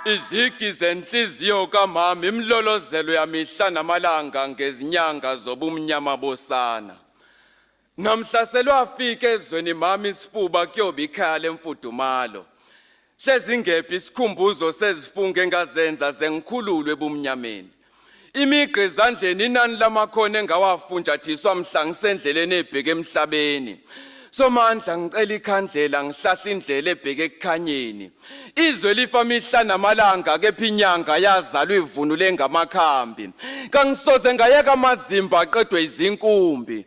Izigi zenhliziyo kamama imlolozelo yamihla namalanga ngezinyanga zobumnyama bosana. Namhlaselwa afika ezweni mama isifuba kuyoba ikhaya lemfudumalo. Hlezingephi isikhumbuzo sezifunge engazenza zengikhululwe ebumnyameni. Imigqa ezandleni inani lamakhono engawafunjathiswa mhla ngisendleleni ebheke emhlabeni. Somandla ngicela ikhandlela ngihlahla indlela ebheke ekukhanyeni. Izwe lifa mihla namalanga kepha inyanga yazalwa ivunule ngamakhambi. Kangisoze ngayeka amazimba aqedwe izinkumbi.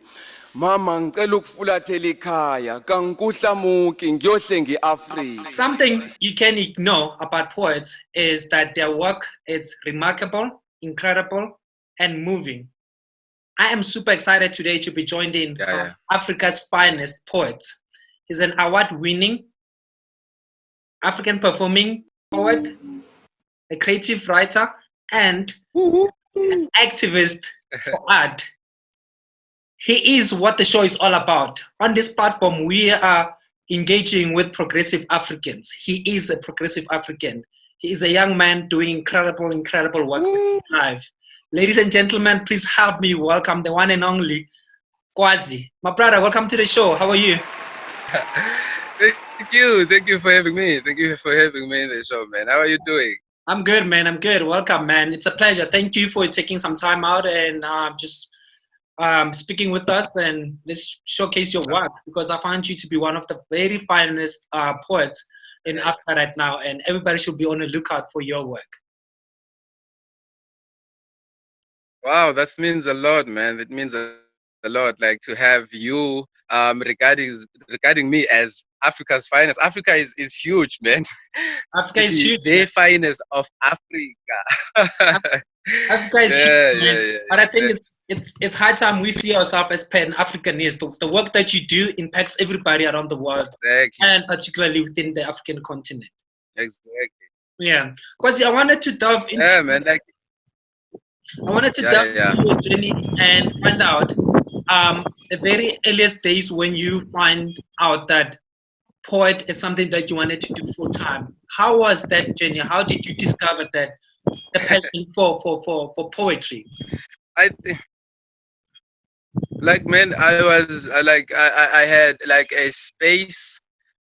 Mama ngicela ukufulathela ikhaya kangikuhlamuki ngiyohle ngiAfrika. Something you can ignore about poets is that their work is remarkable, incredible, and moving. I am super excited today to be joined in Africa's finest poet. He's an award-winning African performing poet, a creative writer, and an activist for art. He is what the show is all about. On this platform, we are engaging with progressive Africans. He is a progressive African. He is a young man doing incredible work with his life. Ladies and gentlemen, please help me welcome the one and only Kwazi. My brother, welcome to the show. How are you? Thank you. Thank you for having me. Thank you for having me in the show, man. How are you doing? I'm good, man. I'm good. Welcome, man. It's a pleasure. Thank you for taking some time out and just speaking with us and let's showcase your work, because I find you to be one of the very finest poets in Africa right now, and everybody should be on the lookout for your work. Wow, that means a lot, man. It means a lot, like to have you regarding me as Africa's finest. Africa is huge, man. Africa is huge. The finest of Africa. Africa is huge, man. But I think it's high time we see ourselves as Pan-Africanists. The work that you do impacts everybody around the world, and particularly within the African continent. Exactly. Yeah, because I wanted to delve into. Yeah, man. Like, I wanted to delve into your journey and find out the very earliest days when you find out that poet is something that you wanted to do full time. How was that journey? How did you discover that the passion for poetry? I think, like, man, I had like a space.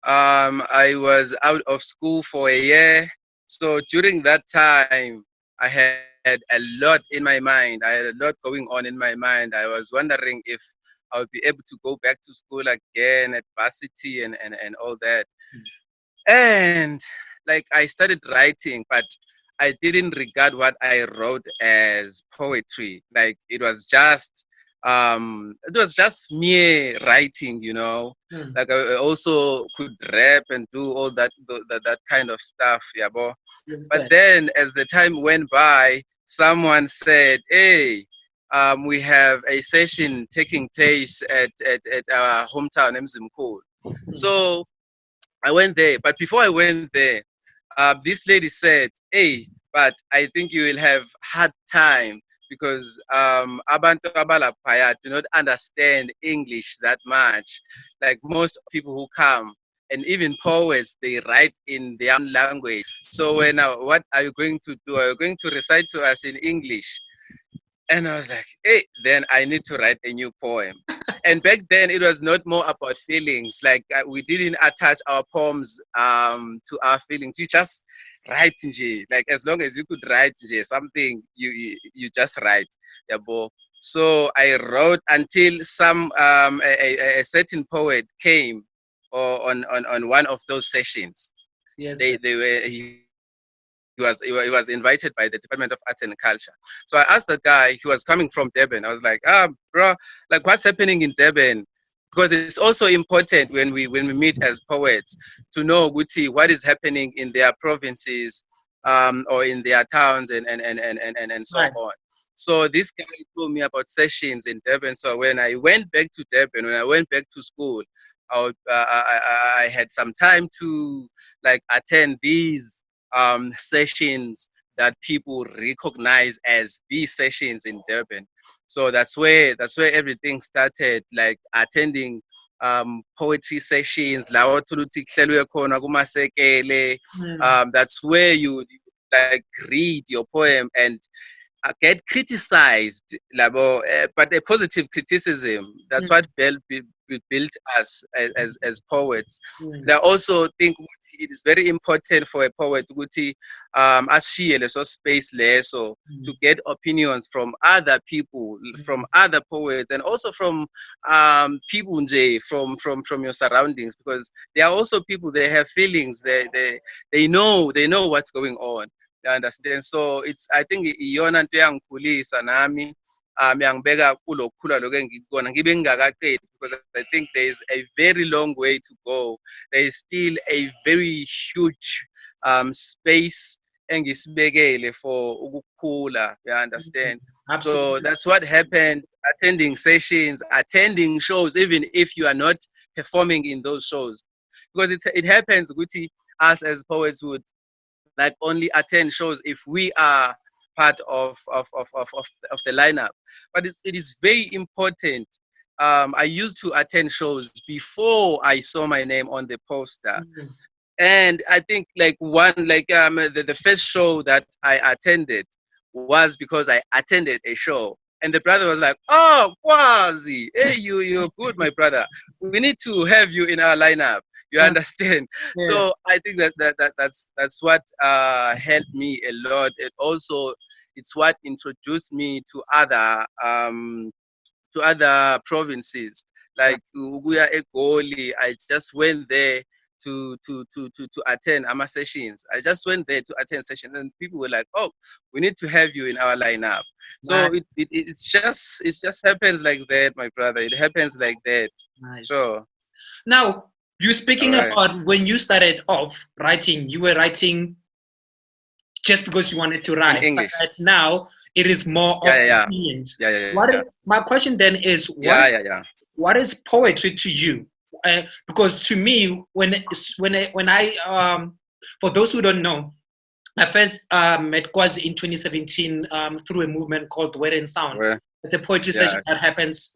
I was out of school for a year, so during that time, I had a lot in my mind. I had a lot going on in my mind. I was wondering if I would be able to go back to school again at varsity and all that. And like I started writing, but I didn't regard what I wrote as poetry. Like it was just mere writing, you know. Like I also could rap and do all that kind of stuff, yeah, boy. But then as the time went by, someone said, hey, we have a session taking place at our hometown, Mzimkhulu. So I went there, but before I went there, this lady said, hey, but I think you will have hard time because abantu abalapaya do not understand English that much. Like most people who come, and even poets, they write in their own language. So when what are you going to do? Are you going to recite to us in English? And I was like, hey, then I need to write a new poem. And back then it was not more about feelings. Like we didn't attach our poems to our feelings. You just write, like as long as you could write something, you just write. Yeah, bo. So I wrote until some a certain poet came on one of those sessions. Yes. He was invited by the Department of Arts and Culture. So I asked the guy, he was coming from Durban. I was like, bro, like what's happening in Durban? Because it's also important when we meet as poets to know what is happening in their provinces or in their towns and so on. So this guy told me about sessions in Durban. So when I went back to Durban, when I went back to school, I had some time to like attend these sessions that people recognize as these sessions in Durban. So that's where everything started, like attending poetry sessions. That's where you like read your poem and get criticized, but a positive criticism. That's what built us as poets. And I also think it is very important for a poet to ashiye leso space leso to get opinions from other people, from other poets, and also from people from your surroundings, because there are also people, they have feelings, they know what's going on. You understand? So it's, I think iyona nto yangikhulisa nami yangibeka kulokukhula lokho engikubona ngibe ngingakaqedi, because I think there is a very long way to go. There is still a very huge space engisibekele for ukukhula. You understand? So that's what happened, attending sessions, attending shows, even if you are not performing in those shows, because it happens ukuthi us as poets would like only attend shows if we are part of the lineup. But it is very important. I used to attend shows before I saw my name on the poster. And I think the first show that I attended was because I attended a show. And the brother was like, "Oh, Kwazi, hey, you're good, my brother. We need to have you in our lineup." You understand? Yeah. So I think that's what helped me a lot. It also, it's what introduced me to other provinces. Like Uguya Egoli, I just went there to attend AMA sessions. I just went there to attend sessions, and people were like, "Oh, we need to have you in our lineup." So nice. it just happens like that, my brother. It happens like that. Nice. So now, you speaking about when you started off writing, you were writing just because you wanted to write. In English. But now it is more of opinions. My question then is, what is poetry to you? Because to me, when I for those who don't know, I first met Kwazi in 2017 through a movement called Word and Sound. It's a poetry session that happens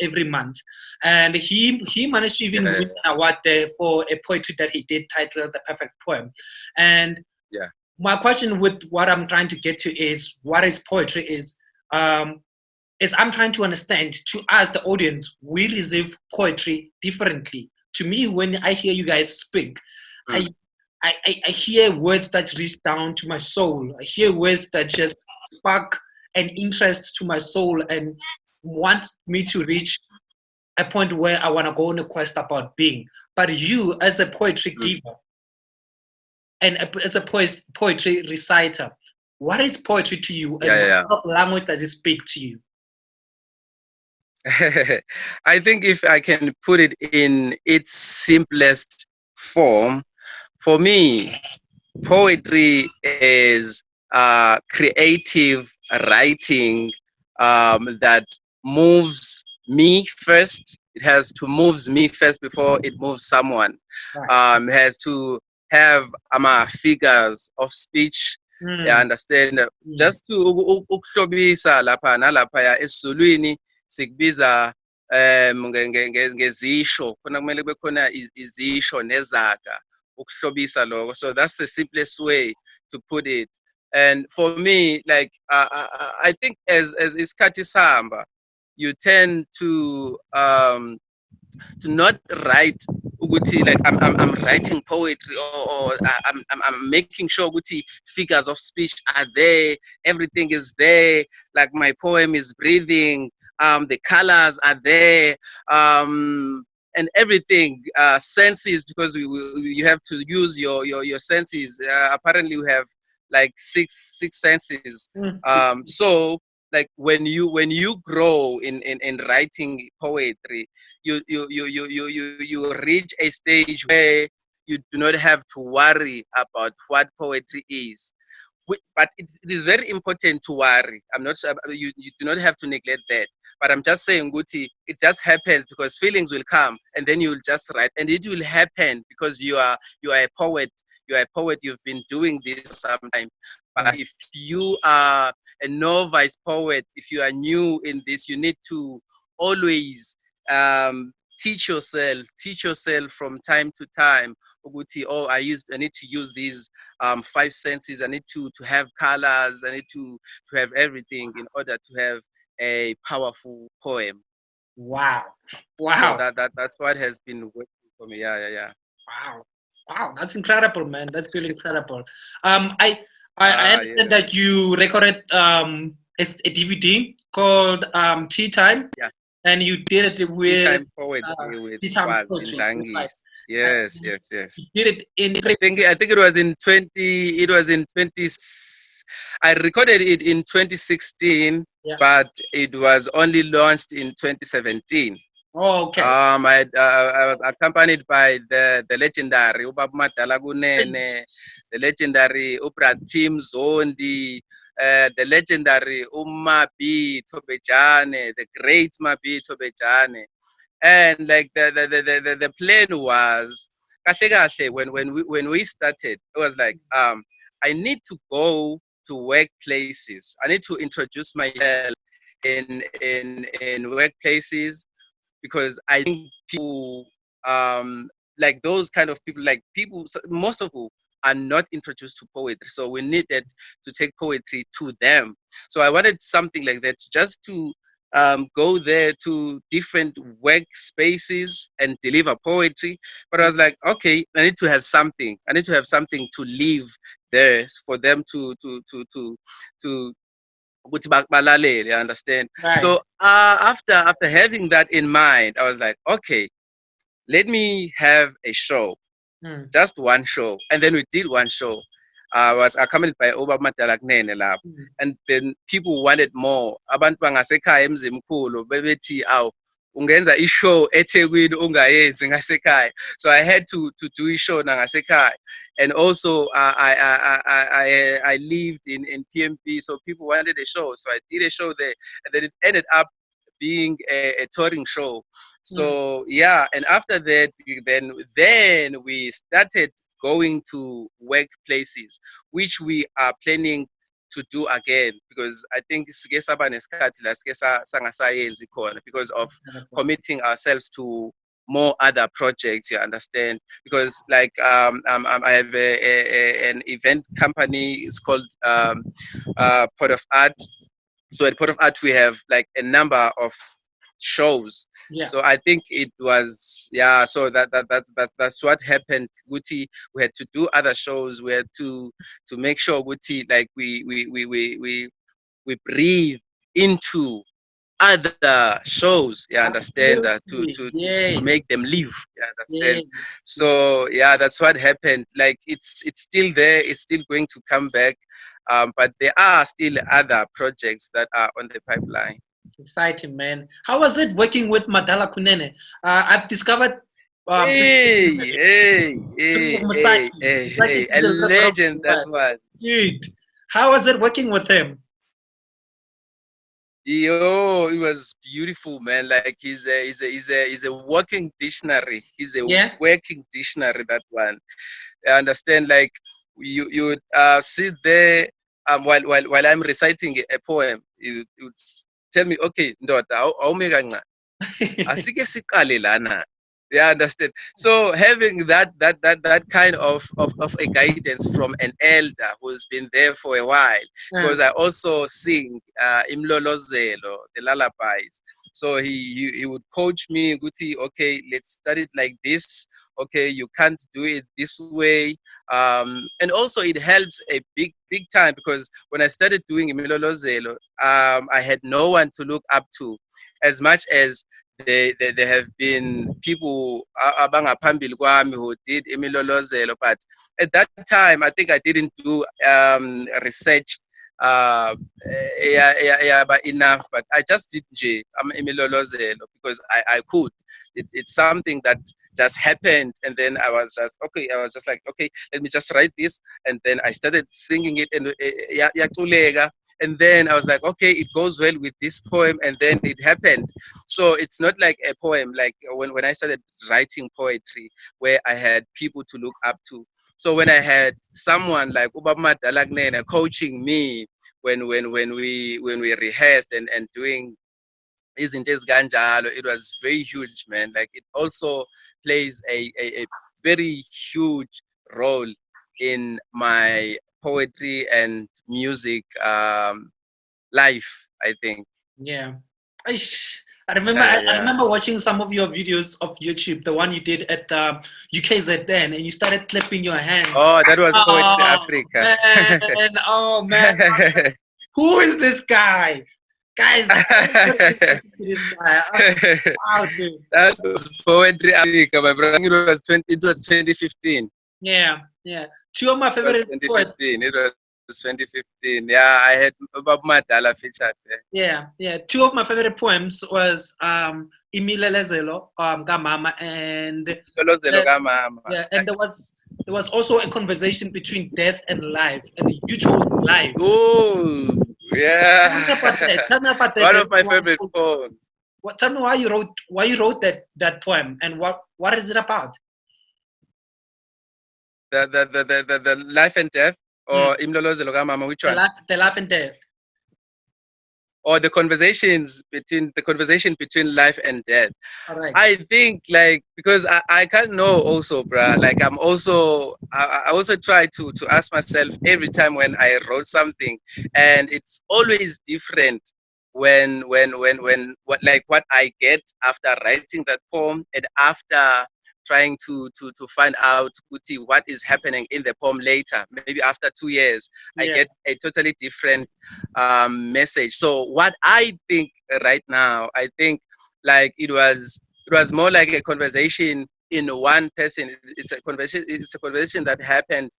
every month. And he managed to even win an award there for a poetry that he did titled The Perfect Poem. And my question with what I'm trying to get to is, what is poetry is I'm trying to understand, to us, the audience, we receive poetry differently. To me, when I hear you guys speak, I hear words that reach down to my soul. I hear words that just spark an interest to my soul and want me to reach a point where I want to go on a quest about being. But you, as a poetry giver and as a poetry reciter, what is poetry to you? And what language does it speak to you? I think if I can put it in its simplest form, for me, poetry is creative writing that moves me first. It has to move me first before it moves someone. It has to have figures of speech. You understand? Just to ukuhlobisa lapha nalaphaya esizulwini sikubiza ngezisho, khona kumele kube khona izisho nezaga ukuhlobisa lokho. So that's the simplest way to put it. And for me, like I think as isikhathi sihamba, you tend to not write ukuthi like I'm writing poetry, or I'm making sure ukuthi figures of speech are there, everything is there, like my poem is breathing, the colors are there, and everything, senses, because you have to use your senses. Apparently we have like six senses. So like when you grow in writing poetry, you reach a stage where you do not have to worry about what poetry is. But it is very important to worry. I'm not sure, you do not have to neglect that. But I'm just saying, Guti, it just happens because feelings will come, and then you will just write, and it will happen because you are a poet. You are a poet. You've been doing this for some time. But if you are a novice poet, if you are new in this, you need to always teach yourself from time to time. Oh, I need to use these five senses. I need to have colors. I need to have everything in order to have a powerful poem. Wow. So that's what has been working for me. Yeah. Wow, that's incredible, man. That's really incredible. I understand that you recorded a DVD called Teatime. Yeah. And you did it with Teatime poetry with Teatime Kwazi poetry. Ndlangisa. Yes. You did it in. I think it was in 20. It was in 20. I recorded it in 2016, but it was only launched in 2017. Oh, okay. I was accompanied by the legendary Metallica Nene, the legendary Team Zondi, the legendary Mabi Tobejane, the great Mabi Tobejane. And like the plan was when we started, it was like I need to go to workplaces. I need to introduce myself in workplaces, because I think people like those kind of people, like people, most of who are not introduced to poetry. So we needed to take poetry to them. So I wanted something like that, just to go there to different workspaces and deliver poetry. But I was like, okay, I need to have something. I need to have something to leave there for them to you understand? Right. So after having that in mind, I was like, okay, let me have a show, just one show. And then we did one show. I was accompanied by Metallica Nene lab, and then people wanted more. Abantu bangasekhaya emzimkhulu bebethi aw ungenza ishow eThekwini ungayenzi ngasekhaya. So I had to do ishow nangasekhaya. And also I lived in PMP, so people wanted a show. So I did a show there, and then it ended up being a touring show. So yeah, and after that, then we started going to workplaces, which we are planning to do again, because I think because of committing ourselves to more other projects, you understand? Because like I have an event company. It's called Pot of Art. So at Port of Art, we have like a number of shows. Yeah. So I think it was so that's what happened. Guti, we had to do other shows. We had to make sure Guti, like we breathe into other shows, you understand, to make them live, you understand. So yeah, that's what happened. Like it's still there, it's still going to come back, but there are still other projects that are on the pipeline. Exciting, man. How was it working with Metallica Nene? I've discovered hey, a legend, that one. Dude, how was it working with him? Yo, it was beautiful, man. Like he's a working dictionary. He's a working dictionary, that one. I understand. Like you would sit there while I'm reciting a poem. You would tell me, okay, ndoda, awumeka kancane. Asike siqale lana. Yeah, understand. So having that kind of a guidance from an elder who's been there for a while, because I also sing imlolozelo, the lullabies. So he would coach me, Guti, okay, let's start it like this. Okay, you can't do it this way. And also it helps a big time, because when I started doing imlolozelo, I had no one to look up to, as much as there have been people abangaphambili kwami who did imilolozelo, but at that time I think I didn't do research enough, but I just did imilolozelo because I could. It's something that just happened, and then I was just like, okay, let me just write this, and then I started singing it, and and then I was like, okay, it goes well with this poem, and then it happened. So it's not like a poem, like when I started writing poetry, where I had people to look up to. So when I had someone like Metallica Nene coaching me when we rehearsed and doing izinto ezikanjalo. It was very huge, man. Like it also plays a very huge role in my poetry and music life, I think. Yeah. Aish. I remember Yeah, I yeah. remember watching some of your videos of YouTube, the one you did at the UKZN, and you started clapping your hands. Oh, that was Poetry Oh Africa. man, oh man. Who is this guy? Guys, everybody needs to listen to this guy. Wow, dude. That was Poetry Africa, my brother. I think it was 2015. Yeah, yeah. Two of my It was favorite poets. 2015. It was 2015. Yeah, I had Bob Madala featured there. Yeah, yeah. Two of my favorite poems was Imilelezelo, Gamama, and Lolozelo uh, kamama. yeah, and there was also a conversation between death and life, and you chose life. Oh, yeah. Tell me about that. Tell me about that. One And of my why you favorite chose- poems. Tell me why you wrote that poem and what is it about? The life and death, or Imlolozelo kamama, which one? The life and death. Or the conversation between life and death. All right. I think, like, because I can't know also, bruh. Like I also try to ask myself every time when I wrote something, and it's always different what I get after writing that poem, and after trying to find out what is happening in the poem later. Maybe after 2 years, I Yeah. get a totally different message. So what I think right now, I think like it was more like a conversation in one person. It's a conversation that happened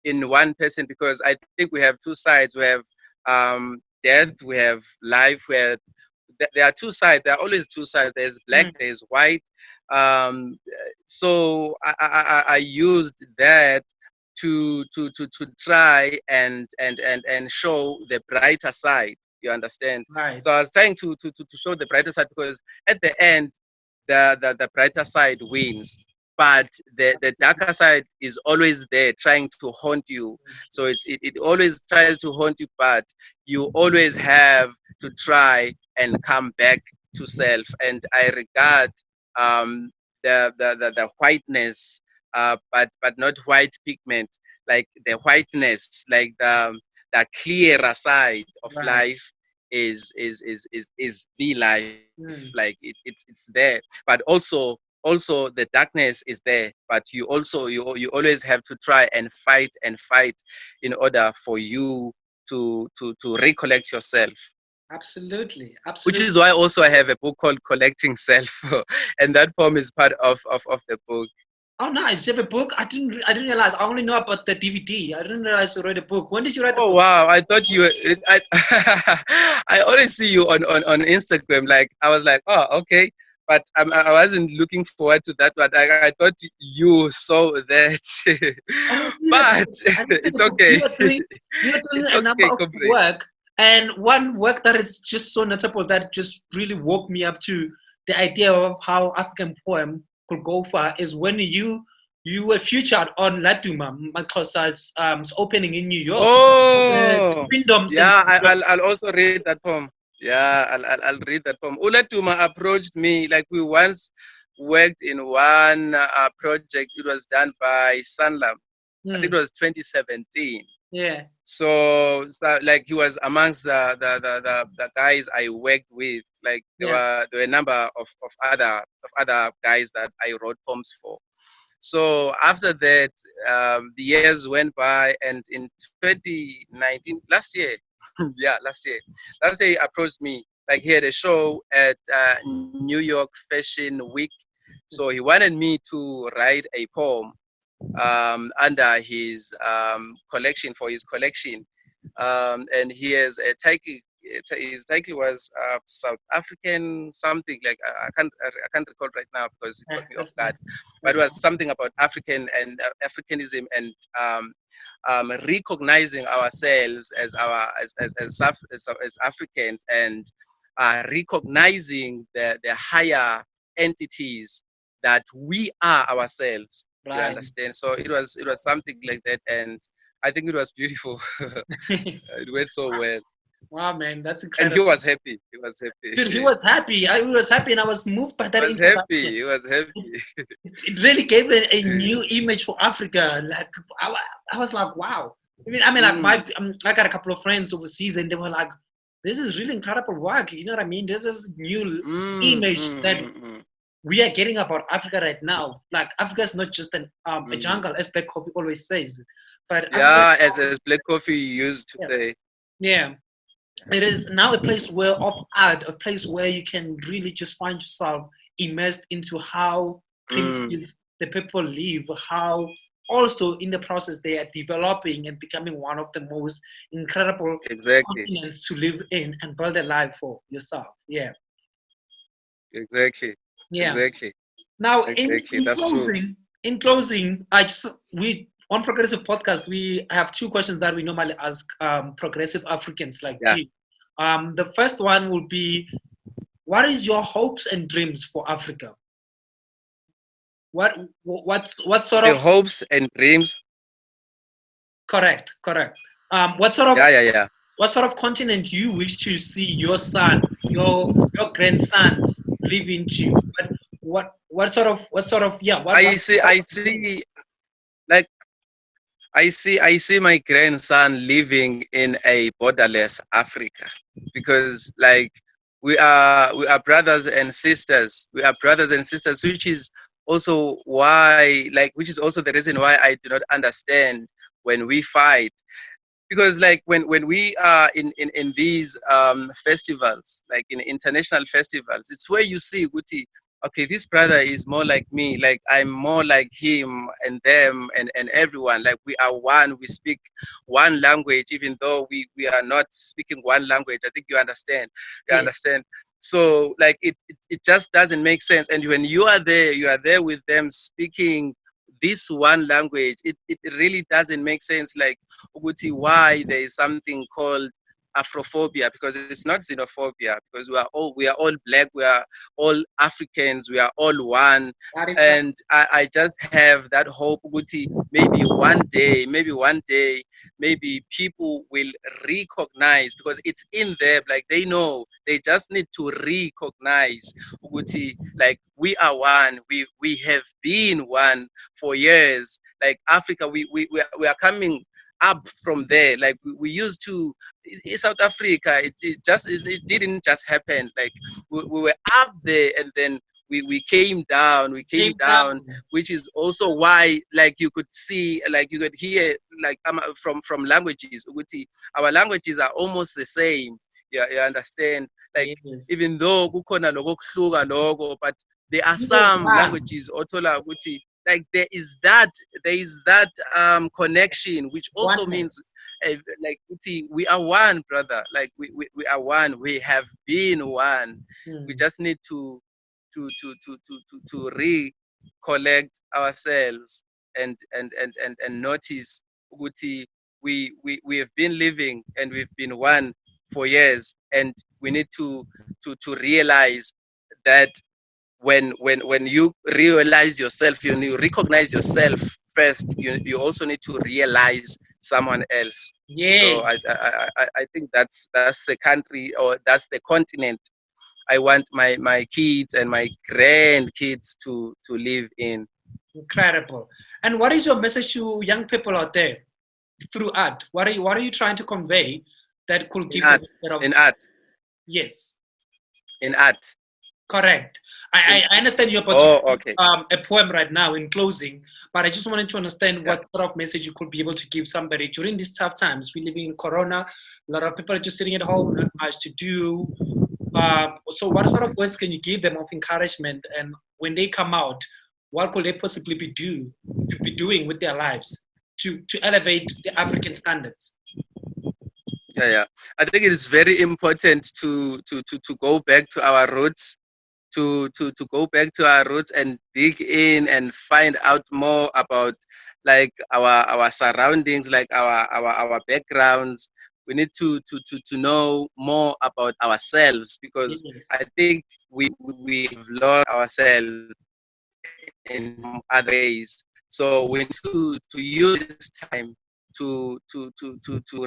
in one person, because I think we have two sides. We have death, we have life, where there are two sides. There are always two sides. There's black, there's white. So I used that to try and show the brighter side. You understand? Right. So I was trying to show the brighter side, because at the end, the brighter side wins. But the darker side is always there, trying to haunt you. So it always tries to haunt you, but you always have to try and come back to self. And I regard the whiteness, but not white pigment, like the whiteness, like the clearer side of Right. life is the life. Like it's there, but also the darkness is there, but you always have to try and fight in order for you to recollect yourself. Absolutely. Which Absolutely. is why also I have a book called Collecting Self, and that poem is part of the book. Oh, nice. You have a book? I didn't realize. I only know about the DVD. I didn't realize you wrote a book. When did you write the Oh book? wow! I thought you. I I always see you on Instagram. Like I was like, oh okay, but I wasn't looking forward to that. But I thought you saw that, I didn't see the but book. I didn't see it's the book. okay. You are doing It's a number okay, of comrade. work, and one work that is just so notable that just really woke me up to the idea of how African poem could go far is when you were featured on Latuma Makosa's opening in New York. The Oh Kingdoms in yeah, New York. I'll also read that poem. Yeah, I'll read that poem. Ulatuma approached me, like we once worked in one project. It was done by Sanlam. I think it was 2017. Yeah. So like he was amongst the guys I worked with. Like Yeah. there were a number of other guys that I wrote poems for. So after that, the years went by, and in 2019, last year, yeah, last year he approached me. Like he had a show at New York Fashion Week, so he wanted me to write a poem under his collection, for his collection, and he has a title. His title was South African something, like I can't recall right now because it Yeah, caught me off that's guard. fine. But it That's was fine. something about African and Africanism, and recognizing ourselves as as Africans, and recognizing the higher entities that we are ourselves. You Right. understand? So it was something like that, and I think it was beautiful. It went so well. Wow, man, that's And incredible. he was happy. He was happy. Dude, he was happy. I was happy, and I was moved by that He was introduction. happy. He was happy. It really gave a new image for Africa. Like I was like, wow. Like I got a couple of friends overseas, and they were like, "This is really incredible work." You know what I mean? This is new image that we are getting about Africa right now. Like Africa is not just a jungle, as Black Coffee always says, but yeah, as Black Coffee used to say. Yeah, it is now a place where of art, a place where you can really just find yourself immersed into how primitive the people live, how also in the process they are developing and becoming one of the most incredible continents to live in and build a life for yourself. Yeah. Exactly. Yeah. Exactly. Now, Exactly. That's true. In closing, we on Progressive Podcast we have two questions that we normally ask progressive Africans like you. The first one will be, what is your hopes and dreams for Africa? What sort of hopes and dreams? Correct. What sort of continent you wish to see your son, your grandsons live into? What sort of I see like I see my grandson living in a borderless Africa, because like we are brothers and sisters. We are brothers and sisters, which is also which is also the reason why I do not understand when we fight. Because like when we are in these festivals, like in international festivals, it's where you see Guti, okay, this brother is more like me, like I'm more like him and them and everyone. Like we are one, we speak one language, even though we are not speaking one language. I think you understand. So like it just doesn't make sense. And when you are there with them speaking this one language, it really doesn't make sense. Like Uguti, why there is something called Afrophobia, because it's not xenophobia, because we are all black, we are all Africans, we are all one. And I just have that hope, Uguti, maybe one day, maybe people will recognize, because it's in them, like they know, they just need to recognize Uguti, like we are one, we have been one for years. Like Africa, we are coming up from there. Like we used to in South Africa, it didn't just happen. Like we were up there, and then we came down, which is also why, like you could see, like you could hear, like from languages, our languages are almost the same. Yeah, you understand. Like even though kukhona lokho kuhluka lokho, but there are some languages othola ukuthi like there is that connection, which also means like we are one, brother. Like we are one, we have been one. We just need to recollect ourselves and notice ukuthi we have been living and we've been one for years, and we need to realize that when you realize yourself, you recognize yourself first, you also need to realize someone else. So I think that's the country, or that's the continent I want my kids and my grandkids to live in. Incredible. And what is your message to young people out there through art? What are you trying to convey that could give in art? Yes. In art. Correct. I understand you're about to a poem right now in closing, but I just wanted to understand what sort of message you could be able to give somebody during these tough times. We're living in Corona. A lot of people are just sitting at home, not much to do. So what sort of words can you give them of encouragement? And when they come out, what could they possibly be doing with their lives to elevate the African standards? Yeah. I think it is very important to go back to our roots, to go back to our roots and dig in and find out more about like our surroundings, like our backgrounds. We need to know more about ourselves, because I think we have lost ourselves in some other ways. So we need to use this time to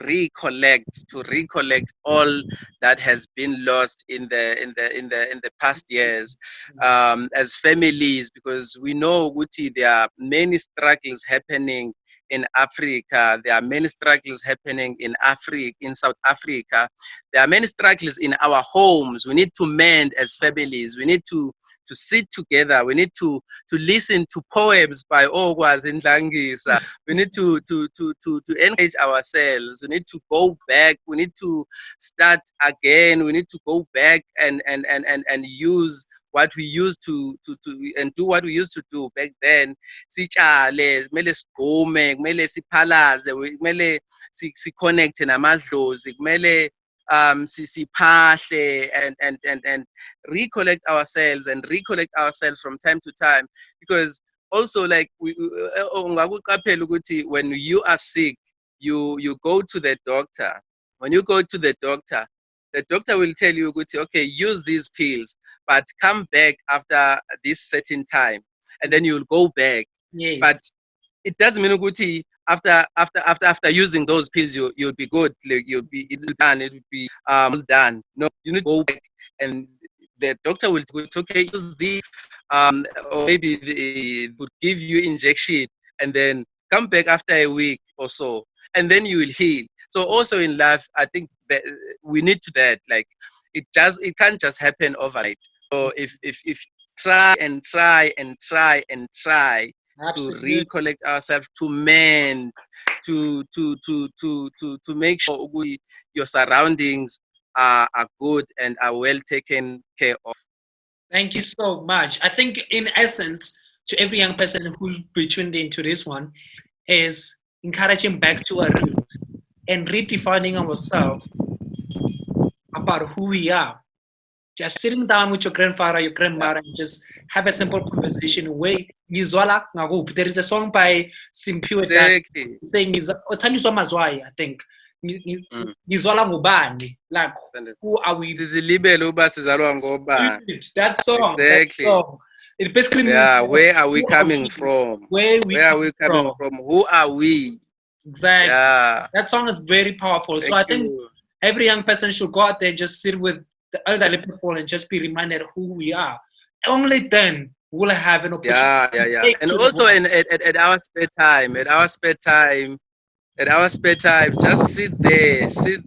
recollect all that has been lost in the past years, as families, because we know Guti, there are many struggles happening in Africa. There are many struggles happening in Africa, in South Africa. There are many struggles in our homes. We need to mend as families. We need to sit together. We need to listen to poems by Kwazi Ndlangisa. We need to engage ourselves. We need to go back. We need to start again. We need to go back and use what we used to and do what we used to do back then. Sitshale, kumele sigqume, kumele siphalaze, kumele si-connect namadlozi, kumele siphahle and recollect ourselves from time to time, because also like ungakuqaphela ukuthi when you are sick, you go to the doctor. When you go to the doctor will tell you, okay, use these pills, but come back after this certain time, and then you'll go back. Yes. But it doesn't mean Guti after using those pills you'll be good. Like it'll be all done. No, you need to go back, and the doctor will go, okay, use the or maybe they would give you injection, and then come back after a week or so, and then you will heal. So also in life, I think that we need to that, like it can't just happen overnight. So if try Absolutely. to recollect ourselves, to mend, to make sure your surroundings are good and are well taken care of. Thank you so much. I think in essence, to every young person who will be tuned into this one, is encouraging back to our roots and redefining ourselves about who we are. Just sitting down with your grandfather, your grandmother, and just have a simple conversation. There is a song by Simpiwe Exactly. saying, I think. Ngizwala ngubani, like who are we? That song. Exactly. That song. It basically means, where are we coming from? Where are we coming from? Who are we? Exactly. Yeah. That song is very powerful. So I think every young person should go out there and just sit with the elderly people and just be reminded who we are. Only then will I have an opportunity. Yeah. And also at our spare time, just sit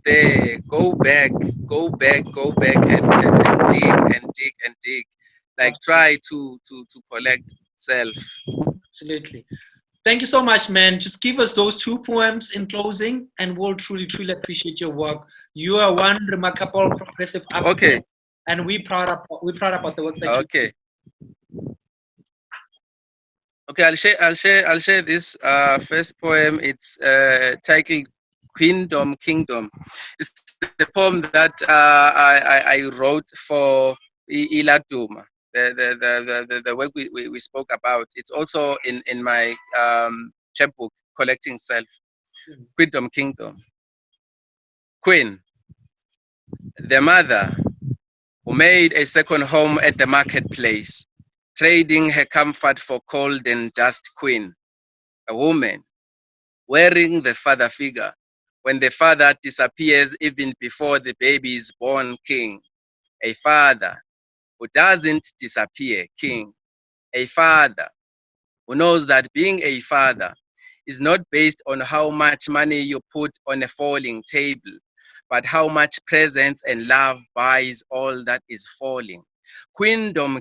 there, go back and dig. Like try to collect self. Absolutely. Thank you so much, man. Just give us those 2 poems in closing, and we'll truly appreciate your work. You are one remarkable progressive African, and we're proud about the work that you do. Okay, I'll share this first poem. It's titled Kingdom. It's the poem that I wrote for Iladuma, the work we spoke about. It's also in my chapbook, Collecting Self. Kingdom. Queen, the mother who made a second home at the marketplace, trading her comfort for cold and dust. Queen, a woman wearing the father figure when the father disappears even before the baby is born. King, a father who doesn't disappear. King, a father who knows that being a father is not based on how much money you put on a falling table, but how much presence and love buys all that is falling. Kingdom,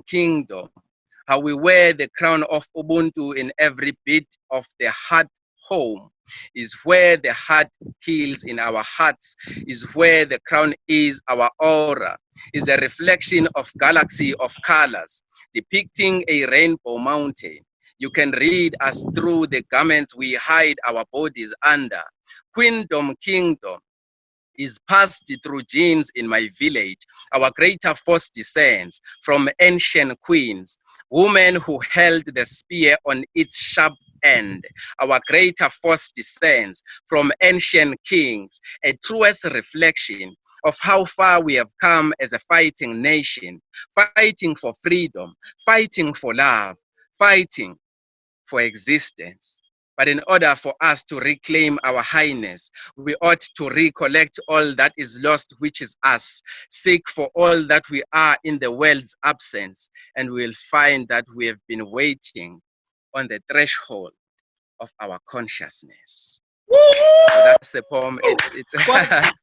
how we wear the crown of Ubuntu in every bit of the heart. Home is where the heart heals in our hearts, is where the crown is. Our aura is a reflection of galaxy of colors, depicting a rainbow mountain. You can read us through the garments we hide our bodies under. Kingdom is passed through genes in my village. Our greater force descends from ancient queens, women who held the spear on its sharp end. Our greater force descends from ancient kings, a truest reflection of how far we have come as a fighting nation, fighting for freedom, fighting for love, fighting for existence. But in order for us to reclaim our highness, we ought to recollect all that is lost, which is us. Seek for all that we are in the world's absence, and we'll find that we have been waiting on the threshold of our consciousness. So that's the poem. It's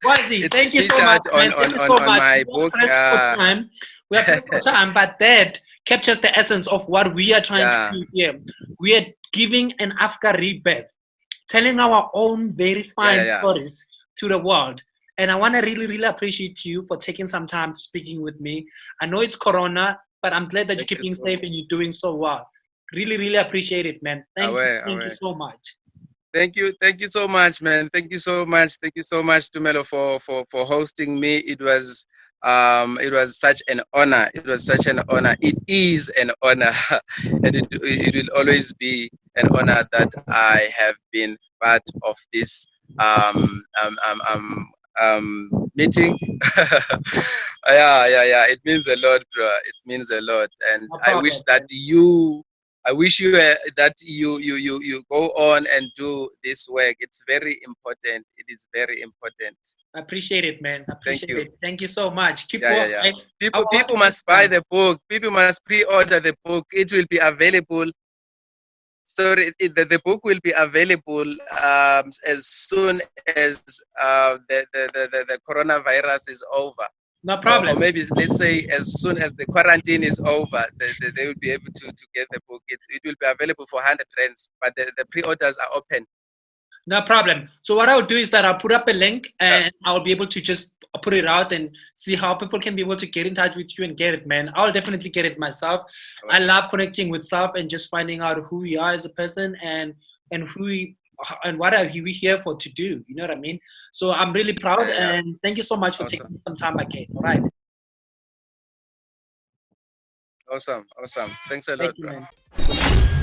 Kwazi, it's thank you so featured much, on my book. We are pressed for time, but that captures the essence of what we are trying to do here. We are giving an African rebirth, telling our own very fine stories to the world. And I want to really, really appreciate you for taking some time speaking with me. I know it's Corona, but I'm glad that you're keeping safe and you're doing so well. Really, really appreciate it, man. Thank you so much. Thank you so much, man. Thank you so much, Tumelo, for hosting me. It was such an honor. It was such an honor. It is an honor, and it will always be an honor that I have been part of this meeting. Yeah. It means a lot, bro. It means a lot, and No problem, I wish that that you go on and do this work. It's very important. It is very important. I appreciate it, man. Thank you. Thank you so much. Keep working. People must buy the book. People must pre-order the book. It will be available. So the book will be available as soon as the coronavirus is over. No problem. Or maybe let's say as soon as the quarantine is over, they will be able to get the book. It will be available for 100 rands, but the pre-orders are open. No problem. So what I'll do is that I'll put up a link and I'll be able to just put it out and see how people can be able to get in touch with you and get it, man. I'll definitely get it myself. I love connecting with self and just finding out who we are as a person and what are we here for to do. You know what I mean? So I'm really proud and thank you so much for taking some time again. All right. Awesome. Thanks a lot, Thank you, bro. man.